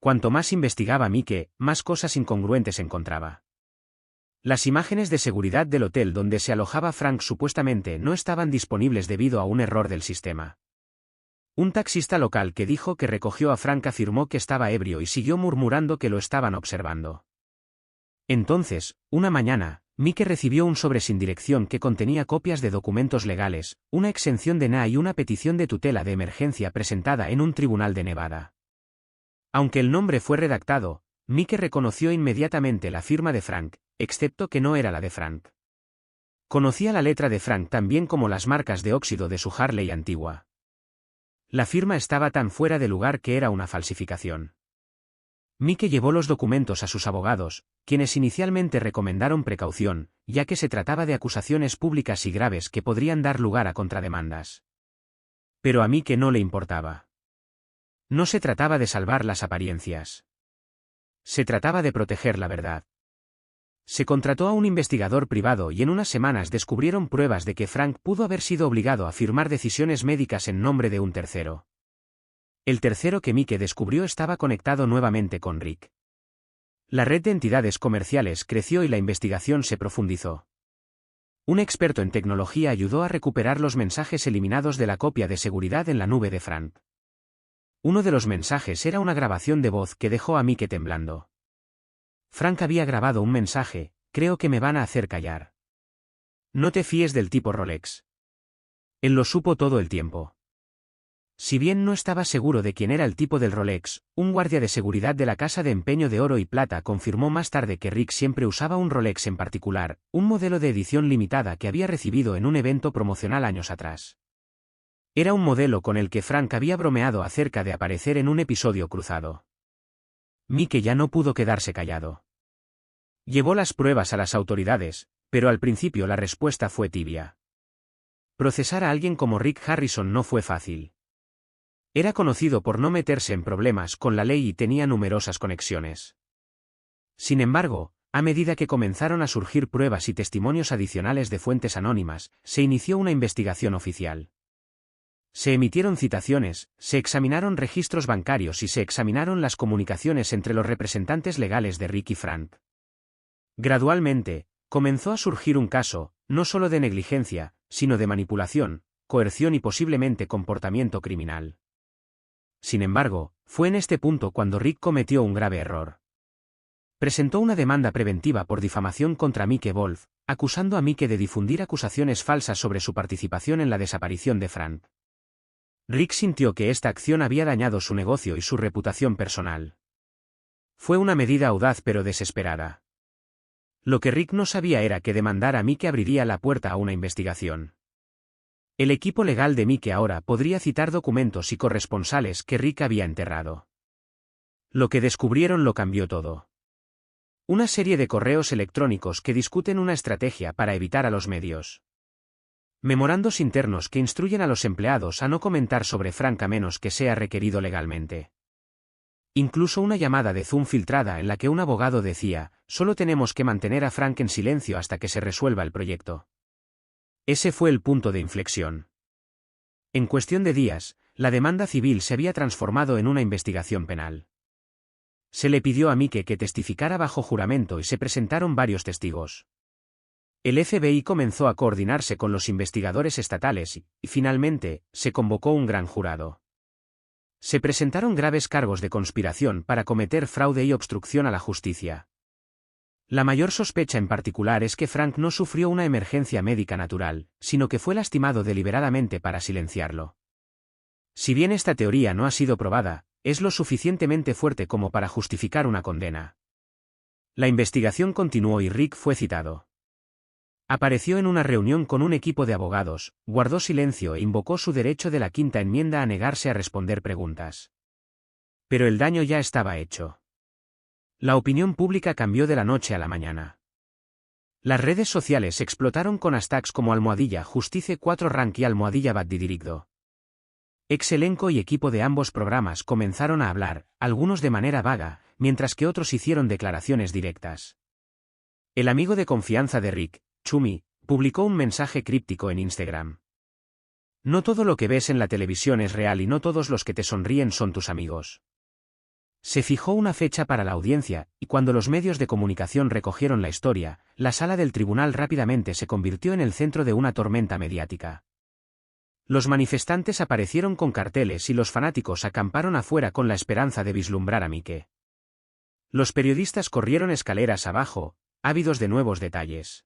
Cuanto más investigaba Mike, más cosas incongruentes encontraba. Las imágenes de seguridad del hotel donde se alojaba Frank supuestamente no estaban disponibles debido a un error del sistema. Un taxista local que dijo que recogió a Frank afirmó que estaba ebrio y siguió murmurando que lo estaban observando. Entonces, una mañana, Mike recibió un sobre sin dirección que contenía copias de documentos legales, una exención de NA y una petición de tutela de emergencia presentada en un tribunal de Nevada. Aunque el nombre fue redactado, Mike reconoció inmediatamente la firma de Frank, excepto que no era la de Frank. Conocía la letra de Frank tan bien como las marcas de óxido de su Harley antigua. La firma estaba tan fuera de lugar que era una falsificación. Mike llevó los documentos a sus abogados, quienes inicialmente recomendaron precaución, ya que se trataba de acusaciones públicas y graves que podrían dar lugar a contrademandas. Pero a Mike no le importaba. No se trataba de salvar las apariencias. Se trataba de proteger la verdad. Se contrató a un investigador privado y en unas semanas descubrieron pruebas de que Frank pudo haber sido obligado a firmar decisiones médicas en nombre de un tercero. El tercero que Mike descubrió estaba conectado nuevamente con Rick. La red de entidades comerciales creció y la investigación se profundizó. Un experto en tecnología ayudó a recuperar los mensajes eliminados de la copia de seguridad en la nube de Frank. Uno de los mensajes era una grabación de voz que dejó a Mike temblando. Frank había grabado un mensaje: creo que me van a hacer callar. No te fíes del tipo Rolex. Él lo supo todo el tiempo. Si bien no estaba seguro de quién era el tipo del Rolex, un guardia de seguridad de la casa de empeño de oro y plata confirmó más tarde que Rick siempre usaba un Rolex en particular, un modelo de edición limitada que había recibido en un evento promocional años atrás. Era un modelo con el que Frank había bromeado acerca de aparecer en un episodio cruzado. Mike ya no pudo quedarse callado. Llevó las pruebas a las autoridades, pero al principio la respuesta fue tibia. Procesar a alguien como Rick Harrison no fue fácil. Era conocido por no meterse en problemas con la ley y tenía numerosas conexiones. Sin embargo, a medida que comenzaron a surgir pruebas y testimonios adicionales de fuentes anónimas, se inició una investigación oficial. Se emitieron citaciones, se examinaron registros bancarios y se examinaron las comunicaciones entre los representantes legales de Rick y Frank. Gradualmente, comenzó a surgir un caso, no solo de negligencia, sino de manipulación, coerción y posiblemente comportamiento criminal. Sin embargo, fue en este punto cuando Rick cometió un grave error. Presentó una demanda preventiva por difamación contra Mike Wolf, acusando a Mike de difundir acusaciones falsas sobre su participación en la desaparición de Frank. Rick sintió que esta acción había dañado su negocio y su reputación personal. Fue una medida audaz pero desesperada. Lo que Rick no sabía era que demandar a Mike abriría la puerta a una investigación. El equipo legal de Mike ahora podría citar documentos y corresponsales que Rick había enterrado. Lo que descubrieron lo cambió todo. Una serie de correos electrónicos que discuten una estrategia para evitar a los medios. Memorandos internos que instruyen a los empleados a no comentar sobre Frank a menos que sea requerido legalmente. Incluso una llamada de Zoom filtrada en la que un abogado decía: solo tenemos que mantener a Frank en silencio hasta que se resuelva el proyecto. Ese fue el punto de inflexión. En cuestión de días, la demanda civil se había transformado en una investigación penal. Se le pidió a Mike que testificara bajo juramento y se presentaron varios testigos. El FBI comenzó a coordinarse con los investigadores estatales y, finalmente, se convocó un gran jurado. Se presentaron graves cargos de conspiración para cometer fraude y obstrucción a la justicia. La mayor sospecha en particular es que Frank no sufrió una emergencia médica natural, sino que fue lastimado deliberadamente para silenciarlo. Si bien esta teoría no ha sido probada, es lo suficientemente fuerte como para justificar una condena. La investigación continuó y Rick fue citado. Apareció en una reunión con un equipo de abogados, guardó silencio e invocó su derecho de la Quinta Enmienda a negarse a responder preguntas. Pero el daño ya estaba hecho. La opinión pública cambió de la noche a la mañana. Las redes sociales explotaron con hashtags como #Justice4Rank y #BadDidirigdo. Ex elenco y equipo de ambos programas comenzaron a hablar, algunos de manera vaga, mientras que otros hicieron declaraciones directas. El amigo de confianza de Rick, Chumi, publicó un mensaje críptico en Instagram. No todo lo que ves en la televisión es real y no todos los que te sonríen son tus amigos. Se fijó una fecha para la audiencia, y cuando los medios de comunicación recogieron la historia, la sala del tribunal rápidamente se convirtió en el centro de una tormenta mediática. Los manifestantes aparecieron con carteles y los fanáticos acamparon afuera con la esperanza de vislumbrar a Mike. Los periodistas corrieron escaleras abajo, ávidos de nuevos detalles.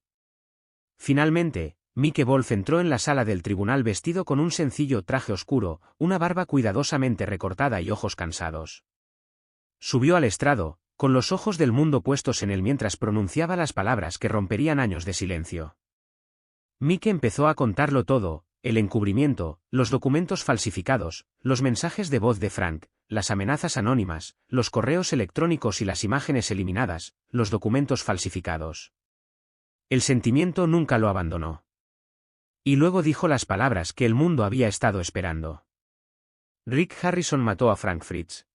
Finalmente, Mike Wolf entró en la sala del tribunal vestido con un sencillo traje oscuro, una barba cuidadosamente recortada y ojos cansados. Subió al estrado, con los ojos del mundo puestos en él mientras pronunciaba las palabras que romperían años de silencio. Mike empezó a contarlo todo, el encubrimiento, los documentos falsificados, los mensajes de voz de Frank, las amenazas anónimas, los correos electrónicos y las imágenes eliminadas, los documentos falsificados. El sentimiento nunca lo abandonó. Y luego dijo las palabras que el mundo había estado esperando. Rick Harrison mató a Frank Fritz.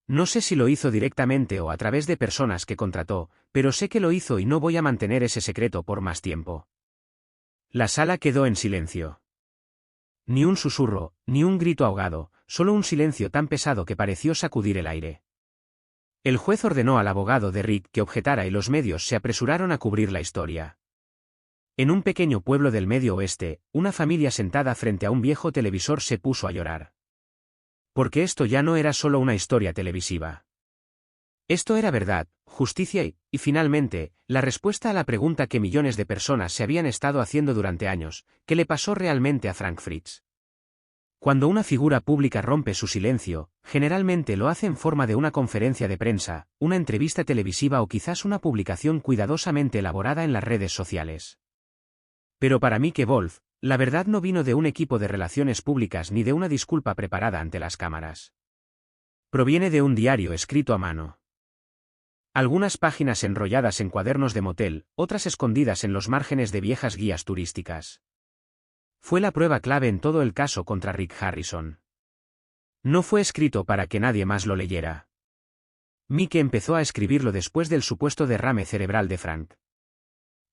No sé si lo hizo directamente o a través de personas que contrató, pero sé que lo hizo y no voy a mantener ese secreto por más tiempo. La sala quedó en silencio. Ni un susurro, ni un grito ahogado, solo un silencio tan pesado que pareció sacudir el aire. El juez ordenó al abogado de Rick que objetara y los medios se apresuraron a cubrir la historia. En un pequeño pueblo del Medio Oeste, una familia sentada frente a un viejo televisor se puso a llorar. Porque esto ya no era solo una historia televisiva. Esto era verdad, justicia y finalmente, la respuesta a la pregunta que millones de personas se habían estado haciendo durante años: ¿qué le pasó realmente a Frank Fritz? Cuando una figura pública rompe su silencio, generalmente lo hace en forma de una conferencia de prensa, una entrevista televisiva o quizás una publicación cuidadosamente elaborada en las redes sociales. Pero para Mike Wolf, la verdad no vino de un equipo de relaciones públicas ni de una disculpa preparada ante las cámaras. Proviene de un diario escrito a mano. Algunas páginas enrolladas en cuadernos de motel, otras escondidas en los márgenes de viejas guías turísticas. Fue la prueba clave en todo el caso contra Rick Harrison. No fue escrito para que nadie más lo leyera. Mike empezó a escribirlo después del supuesto derrame cerebral de Frank.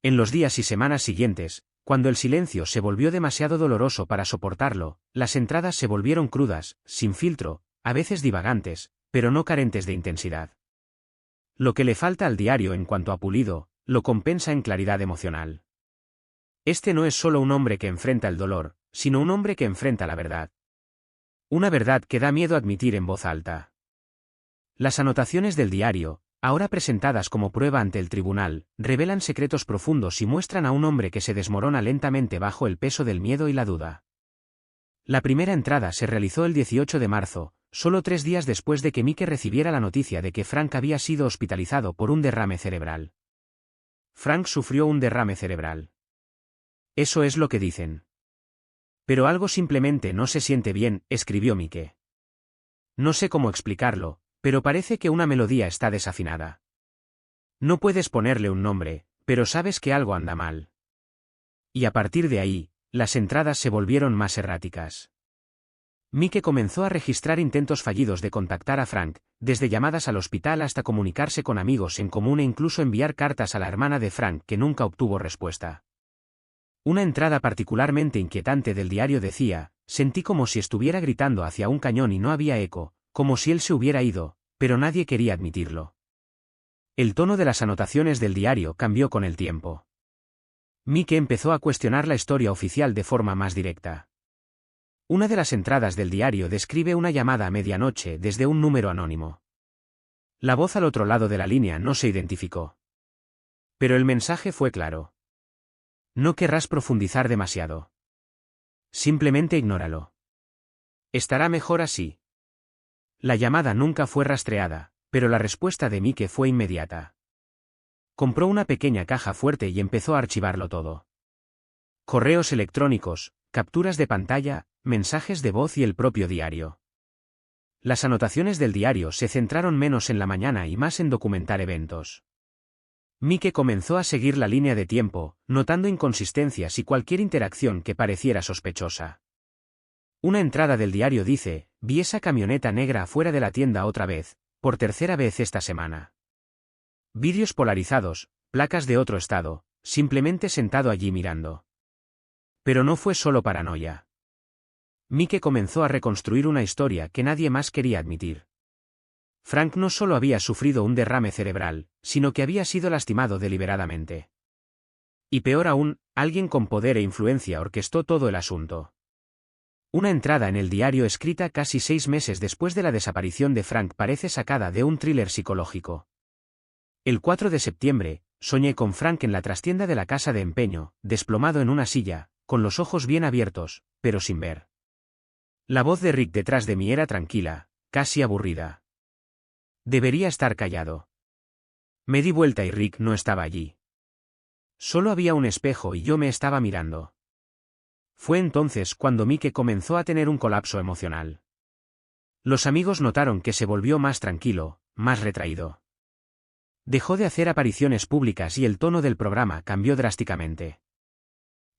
En los días y semanas siguientes, cuando el silencio se volvió demasiado doloroso para soportarlo, las entradas se volvieron crudas, sin filtro, a veces divagantes, pero no carentes de intensidad. Lo que le falta al diario en cuanto a pulido, lo compensa en claridad emocional. Este no es solo un hombre que enfrenta el dolor, sino un hombre que enfrenta la verdad. Una verdad que da miedo admitir en voz alta. Las anotaciones del diario, ahora presentadas como prueba ante el tribunal, revelan secretos profundos y muestran a un hombre que se desmorona lentamente bajo el peso del miedo y la duda. La primera entrada se realizó el 18 de marzo, solo 3 días después de que Mike recibiera la noticia de que Frank había sido hospitalizado por un derrame cerebral. Frank sufrió un derrame cerebral. Eso es lo que dicen. Pero algo simplemente no se siente bien, escribió Mike. No sé cómo explicarlo, pero parece que una melodía está desafinada. No puedes ponerle un nombre, pero sabes que algo anda mal. Y a partir de ahí, las entradas se volvieron más erráticas. Mike comenzó a registrar intentos fallidos de contactar a Frank, desde llamadas al hospital hasta comunicarse con amigos en común e incluso enviar cartas a la hermana de Frank que nunca obtuvo respuesta. Una entrada particularmente inquietante del diario decía: sentí como si estuviera gritando hacia un cañón y no había eco, como si él se hubiera ido, pero nadie quería admitirlo. El tono de las anotaciones del diario cambió con el tiempo. Mike empezó a cuestionar la historia oficial de forma más directa. Una de las entradas del diario describe una llamada a medianoche desde un número anónimo. La voz al otro lado de la línea no se identificó. Pero el mensaje fue claro. No querrás profundizar demasiado. Simplemente ignóralo. Estará mejor así. La llamada nunca fue rastreada, pero la respuesta de Mike fue inmediata. Compró una pequeña caja fuerte y empezó a archivarlo todo. Correos electrónicos, capturas de pantalla, mensajes de voz y el propio diario. Las anotaciones del diario se centraron menos en la mañana y más en documentar eventos. Mike comenzó a seguir la línea de tiempo, notando inconsistencias y cualquier interacción que pareciera sospechosa. Una entrada del diario dice: vi esa camioneta negra afuera de la tienda otra vez, por tercera vez esta semana. Vídeos polarizados, placas de otro estado, simplemente sentado allí mirando. Pero no fue solo paranoia. Mike comenzó a reconstruir una historia que nadie más quería admitir. Frank no solo había sufrido un derrame cerebral, sino que había sido lastimado deliberadamente. Y peor aún, alguien con poder e influencia orquestó todo el asunto. Una entrada en el diario escrita casi 6 meses después de la desaparición de Frank parece sacada de un thriller psicológico. El 4 de septiembre, soñé con Frank en la trastienda de la casa de empeño, desplomado en una silla, con los ojos bien abiertos, pero sin ver. La voz de Rick detrás de mí era tranquila, casi aburrida. Debería estar callado. Me di vuelta y Rick no estaba allí. Solo había un espejo y yo me estaba mirando. Fue entonces cuando Mike comenzó a tener un colapso emocional. Los amigos notaron que se volvió más tranquilo, más retraído. Dejó de hacer apariciones públicas y el tono del programa cambió drásticamente.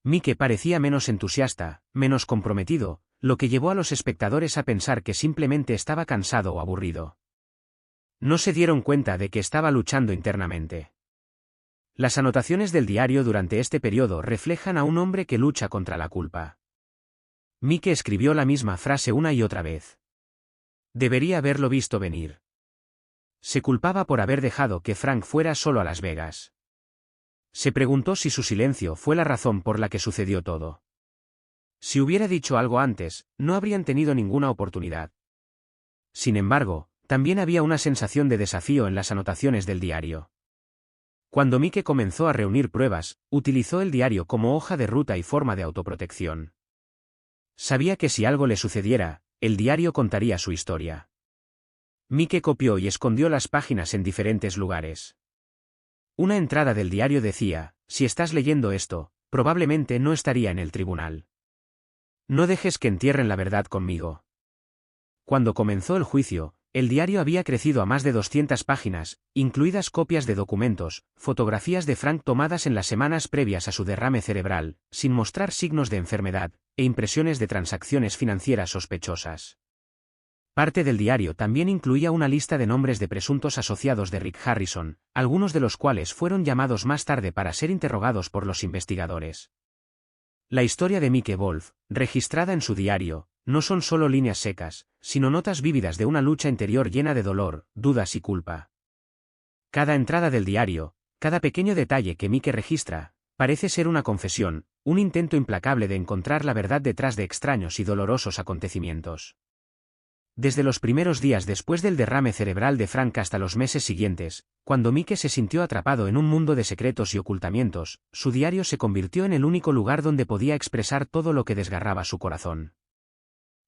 Mike parecía menos entusiasta, menos comprometido, lo que llevó a los espectadores a pensar que simplemente estaba cansado o aburrido. No se dieron cuenta de que estaba luchando internamente. Las anotaciones del diario durante este periodo reflejan a un hombre que lucha contra la culpa. Mike escribió la misma frase una y otra vez. Debería haberlo visto venir. Se culpaba por haber dejado que Frank fuera solo a Las Vegas. Se preguntó si su silencio fue la razón por la que sucedió todo. Si hubiera dicho algo antes, no habrían tenido ninguna oportunidad. Sin embargo, también había una sensación de desafío en las anotaciones del diario. Cuando Mike comenzó a reunir pruebas, utilizó el diario como hoja de ruta y forma de autoprotección. Sabía que si algo le sucediera, el diario contaría su historia. Mike copió y escondió las páginas en diferentes lugares. Una entrada del diario decía: si estás leyendo esto, probablemente no estaría en el tribunal. No dejes que entierren la verdad conmigo. Cuando comenzó el juicio, el diario había crecido a más de 200 páginas, incluidas copias de documentos, fotografías de Frank tomadas en las semanas previas a su derrame cerebral, sin mostrar signos de enfermedad, e impresiones de transacciones financieras sospechosas. Parte del diario también incluía una lista de nombres de presuntos asociados de Rick Harrison, algunos de los cuales fueron llamados más tarde para ser interrogados por los investigadores. La historia de Mike Wolf, registrada en su diario, no son solo líneas secas, sino notas vívidas de una lucha interior llena de dolor, dudas y culpa. Cada entrada del diario, cada pequeño detalle que Mike registra, parece ser una confesión, un intento implacable de encontrar la verdad detrás de extraños y dolorosos acontecimientos. Desde los primeros días después del derrame cerebral de Frank hasta los meses siguientes, cuando Mike se sintió atrapado en un mundo de secretos y ocultamientos, su diario se convirtió en el único lugar donde podía expresar todo lo que desgarraba su corazón.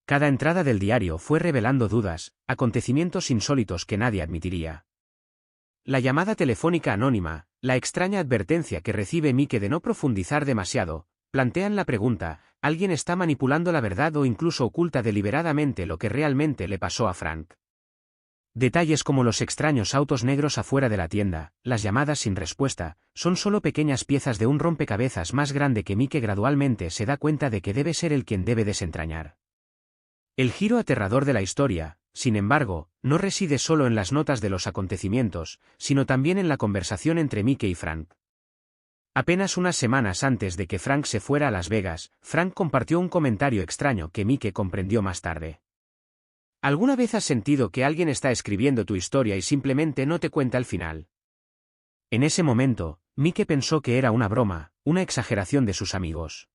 Cada entrada del diario fue revelando dudas, acontecimientos insólitos que nadie admitiría. La llamada telefónica anónima, la extraña advertencia que recibe Mike de no profundizar demasiado, plantean la pregunta: ¿alguien está manipulando la verdad o incluso oculta deliberadamente lo que realmente le pasó a Frank? Detalles como los extraños autos negros afuera de la tienda, las llamadas sin respuesta, son solo pequeñas piezas de un rompecabezas más grande que Mike gradualmente se da cuenta de que debe ser él quien debe desentrañar. El giro aterrador de la historia, sin embargo, no reside solo en las notas de los acontecimientos, sino también en la conversación entre Mike y Frank. Apenas unas semanas antes de que Frank se fuera a Las Vegas, Frank compartió un comentario extraño que Mike comprendió más tarde. ¿Alguna vez has sentido que alguien está escribiendo tu historia y simplemente no te cuenta el final? En ese momento, Mike pensó que era una broma, una exageración de sus amigos.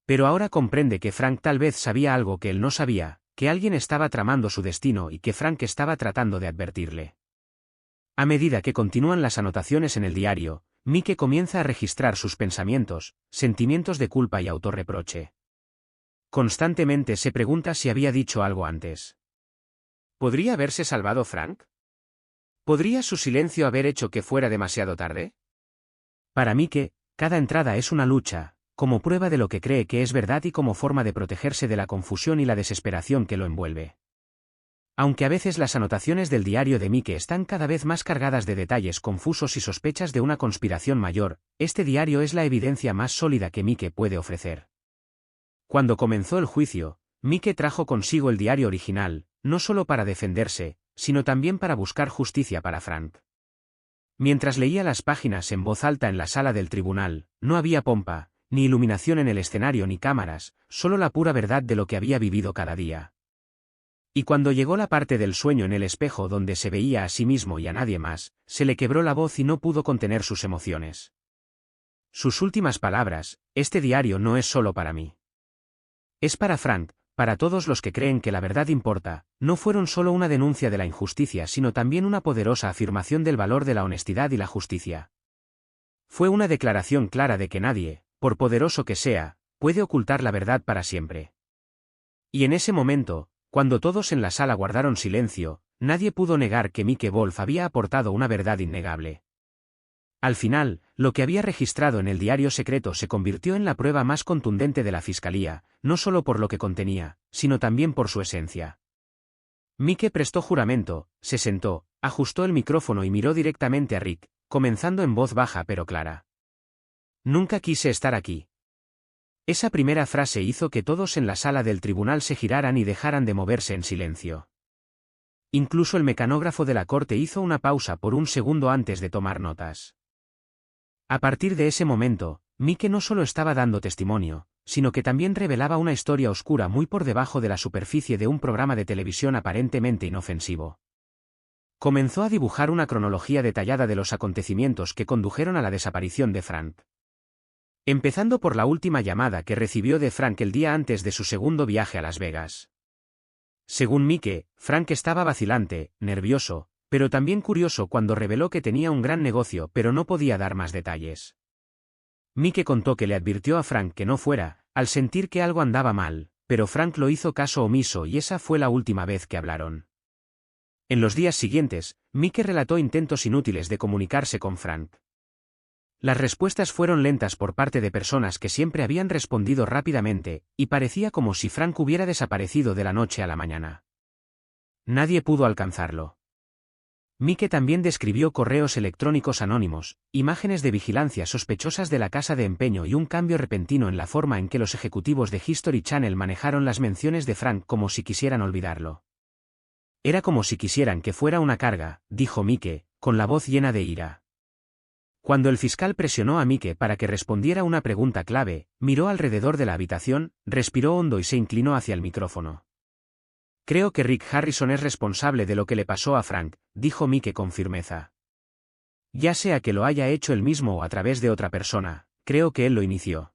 Pero ahora comprende que Frank tal vez sabía algo que él no sabía, que alguien estaba tramando su destino y que Frank estaba tratando de advertirle. A medida que continúan las anotaciones en el diario, Mike comienza a registrar sus pensamientos, sentimientos de culpa y autorreproche. Constantemente se pregunta si había dicho algo antes. ¿Podría haberse salvado Frank? ¿Podría su silencio haber hecho que fuera demasiado tarde? Para Mike, cada entrada es una lucha, como prueba de lo que cree que es verdad y como forma de protegerse de la confusión y la desesperación que lo envuelve. Aunque a veces las anotaciones del diario de Mike están cada vez más cargadas de detalles confusos y sospechas de una conspiración mayor, este diario es la evidencia más sólida que Mike puede ofrecer. Cuando comenzó el juicio, Mike trajo consigo el diario original, no solo para defenderse, sino también para buscar justicia para Frank. Mientras leía las páginas en voz alta en la sala del tribunal, no había pompa, ni iluminación en el escenario ni cámaras, solo la pura verdad de lo que había vivido cada día. Y cuando llegó la parte del sueño en el espejo donde se veía a sí mismo y a nadie más, se le quebró la voz y no pudo contener sus emociones. Sus últimas palabras: este diario no es solo para mí. Es para Frank, para todos los que creen que la verdad importa, no fueron solo una denuncia de la injusticia sino también una poderosa afirmación del valor de la honestidad y la justicia. Fue una declaración clara de que nadie, por poderoso que sea, puede ocultar la verdad para siempre. Y en ese momento, cuando todos en la sala guardaron silencio, nadie pudo negar que Mike Wolf había aportado una verdad innegable. Al final, lo que había registrado en el diario secreto se convirtió en la prueba más contundente de la fiscalía, no solo por lo que contenía, sino también por su esencia. Mike prestó juramento, se sentó, ajustó el micrófono y miró directamente a Rick, comenzando en voz baja pero clara. Nunca quise estar aquí. Esa primera frase hizo que todos en la sala del tribunal se giraran y dejaran de moverse en silencio. Incluso el mecanógrafo de la corte hizo una pausa por un segundo antes de tomar notas. A partir de ese momento, Mike no solo estaba dando testimonio, sino que también revelaba una historia oscura muy por debajo de la superficie de un programa de televisión aparentemente inofensivo. Comenzó a dibujar una cronología detallada de los acontecimientos que condujeron a la desaparición de Frank. Empezando por la última llamada que recibió de Frank el día antes de su segundo viaje a Las Vegas. Según Mike, Frank estaba vacilante, nervioso, pero también curioso cuando reveló que tenía un gran negocio pero no podía dar más detalles. Mike contó que le advirtió a Frank que no fuera, al sentir que algo andaba mal, pero Frank lo hizo caso omiso y esa fue la última vez que hablaron. En los días siguientes, Mike relató intentos inútiles de comunicarse con Frank. Las respuestas fueron lentas por parte de personas que siempre habían respondido rápidamente, y parecía como si Frank hubiera desaparecido de la noche a la mañana. Nadie pudo alcanzarlo. Mike también describió correos electrónicos anónimos, imágenes de vigilancia sospechosas de la casa de empeño y un cambio repentino en la forma en que los ejecutivos de History Channel manejaron las menciones de Frank como si quisieran olvidarlo. Era como si quisieran que fuera una carga, dijo Mike, con la voz llena de ira. Cuando el fiscal presionó a Mike para que respondiera una pregunta clave, miró alrededor de la habitación, respiró hondo y se inclinó hacia el micrófono. Creo que Rick Harrison es responsable de lo que le pasó a Frank, dijo Mike con firmeza. Ya sea que lo haya hecho él mismo o a través de otra persona, creo que él lo inició.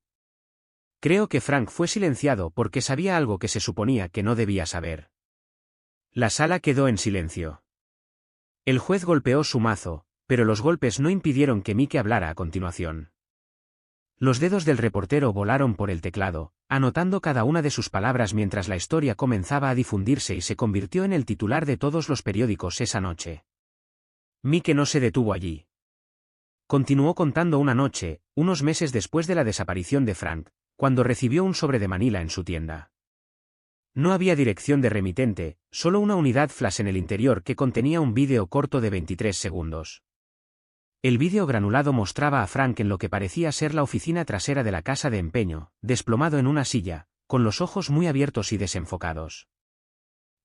Creo que Frank fue silenciado porque sabía algo que se suponía que no debía saber. La sala quedó en silencio. El juez golpeó su mazo, pero los golpes no impidieron que Mike hablara a continuación. Los dedos del reportero volaron por el teclado, anotando cada una de sus palabras mientras la historia comenzaba a difundirse y se convirtió en el titular de todos los periódicos esa noche. Mike no se detuvo allí. Continuó contando una noche, unos meses después de la desaparición de Frank, cuando recibió un sobre de Manila en su tienda. No había dirección de remitente, solo una unidad flash en el interior que contenía un vídeo corto de 23 segundos. El vídeo granulado mostraba a Frank en lo que parecía ser la oficina trasera de la casa de empeño, desplomado en una silla, con los ojos muy abiertos y desenfocados.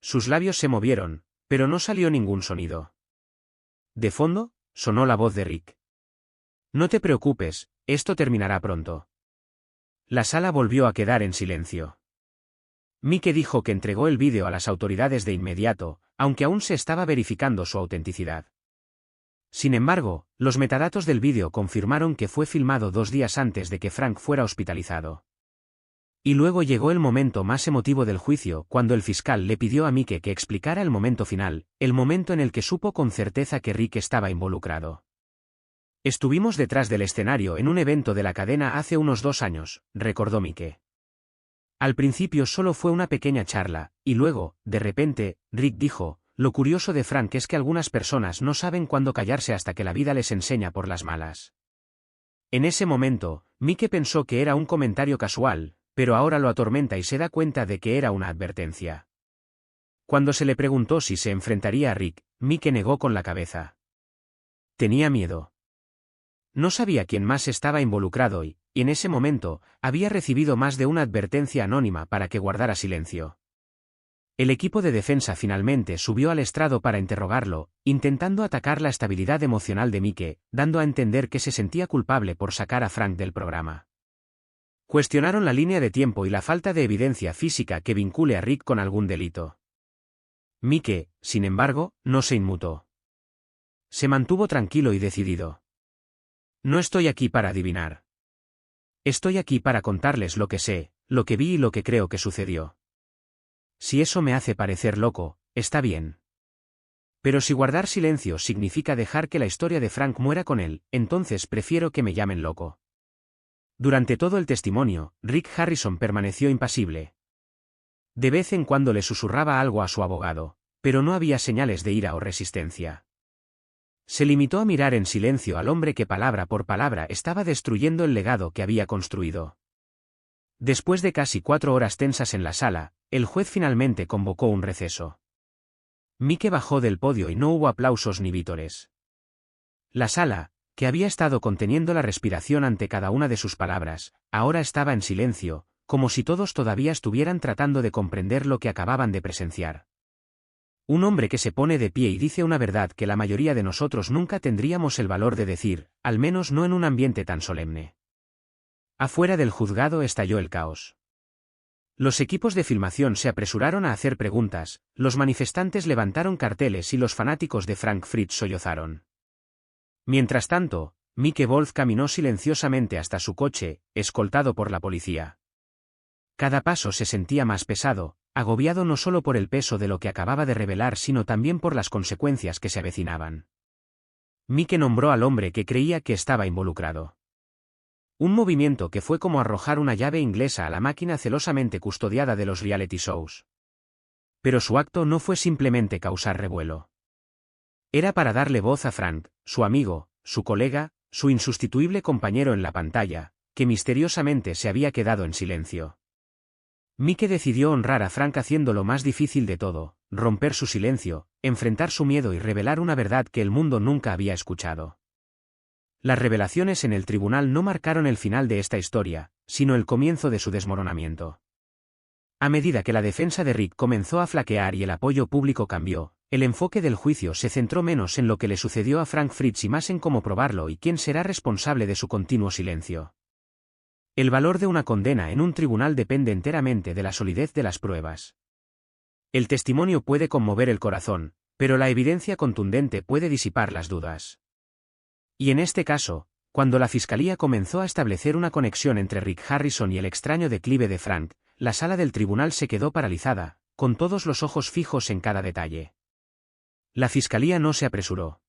Sus labios se movieron, pero no salió ningún sonido. De fondo, sonó la voz de Rick. No te preocupes, esto terminará pronto. La sala volvió a quedar en silencio. Mike dijo que entregó el vídeo a las autoridades de inmediato, aunque aún se estaba verificando su autenticidad. Sin embargo, los metadatos del vídeo confirmaron que fue filmado 2 días antes de que Frank fuera hospitalizado. Y luego llegó el momento más emotivo del juicio, cuando el fiscal le pidió a Mike que explicara el momento final, el momento en el que supo con certeza que Rick estaba involucrado. Estuvimos detrás del escenario en un evento de la cadena hace unos 2 años, recordó Mike. Al principio solo fue una pequeña charla, y luego, de repente, Rick dijo: lo curioso de Frank es que algunas personas no saben cuándo callarse hasta que la vida les enseña por las malas. En ese momento, Mike pensó que era un comentario casual, pero ahora lo atormenta y se da cuenta de que era una advertencia. Cuando se le preguntó si se enfrentaría a Rick, Mike negó con la cabeza. Tenía miedo. No sabía quién más estaba involucrado y, en ese momento, había recibido más de una advertencia anónima para que guardara silencio. El equipo de defensa finalmente subió al estrado para interrogarlo, intentando atacar la estabilidad emocional de Mike, dando a entender que se sentía culpable por sacar a Frank del programa. Cuestionaron la línea de tiempo y la falta de evidencia física que vincule a Rick con algún delito. Mike, sin embargo, no se inmutó. Se mantuvo tranquilo y decidido. No estoy aquí para adivinar. Estoy aquí para contarles lo que sé, lo que vi y lo que creo que sucedió. Si eso me hace parecer loco, está bien. Pero si guardar silencio significa dejar que la historia de Frank muera con él, entonces prefiero que me llamen loco. Durante todo el testimonio, Rick Harrison permaneció impasible. De vez en cuando le susurraba algo a su abogado, pero no había señales de ira o resistencia. Se limitó a mirar en silencio al hombre que palabra por palabra estaba destruyendo el legado que había construido. Después de casi 4 horas tensas en la sala, el juez finalmente convocó un receso. Mike bajó del podio y no hubo aplausos ni vítores. La sala, que había estado conteniendo la respiración ante cada una de sus palabras, ahora estaba en silencio, como si todos todavía estuvieran tratando de comprender lo que acababan de presenciar. Un hombre que se pone de pie y dice una verdad que la mayoría de nosotros nunca tendríamos el valor de decir, al menos no en un ambiente tan solemne. Afuera del juzgado estalló el caos. Los equipos de filmación se apresuraron a hacer preguntas, los manifestantes levantaron carteles y los fanáticos de Frank Fritz sollozaron. Mientras tanto, Mike Wolf caminó silenciosamente hasta su coche, escoltado por la policía. Cada paso se sentía más pesado, agobiado no solo por el peso de lo que acababa de revelar sino también por las consecuencias que se avecinaban. Mike nombró al hombre que creía que estaba involucrado. Un movimiento que fue como arrojar una llave inglesa a la máquina celosamente custodiada de los reality shows. Pero su acto no fue simplemente causar revuelo. Era para darle voz a Frank, su amigo, su colega, su insustituible compañero en la pantalla, que misteriosamente se había quedado en silencio. Mike decidió honrar a Frank haciendo lo más difícil de todo, romper su silencio, enfrentar su miedo y revelar una verdad que el mundo nunca había escuchado. Las revelaciones en el tribunal no marcaron el final de esta historia, sino el comienzo de su desmoronamiento. A medida que la defensa de Rick comenzó a flaquear y el apoyo público cambió, el enfoque del juicio se centró menos en lo que le sucedió a Frank Fritz y más en cómo probarlo y quién será responsable de su continuo silencio. El valor de una condena en un tribunal depende enteramente de la solidez de las pruebas. El testimonio puede conmover el corazón, pero la evidencia contundente puede disipar las dudas. Y en este caso, cuando la fiscalía comenzó a establecer una conexión entre Rick Harrison y el extraño declive de Frank, la sala del tribunal se quedó paralizada, con todos los ojos fijos en cada detalle. La fiscalía no se apresuró.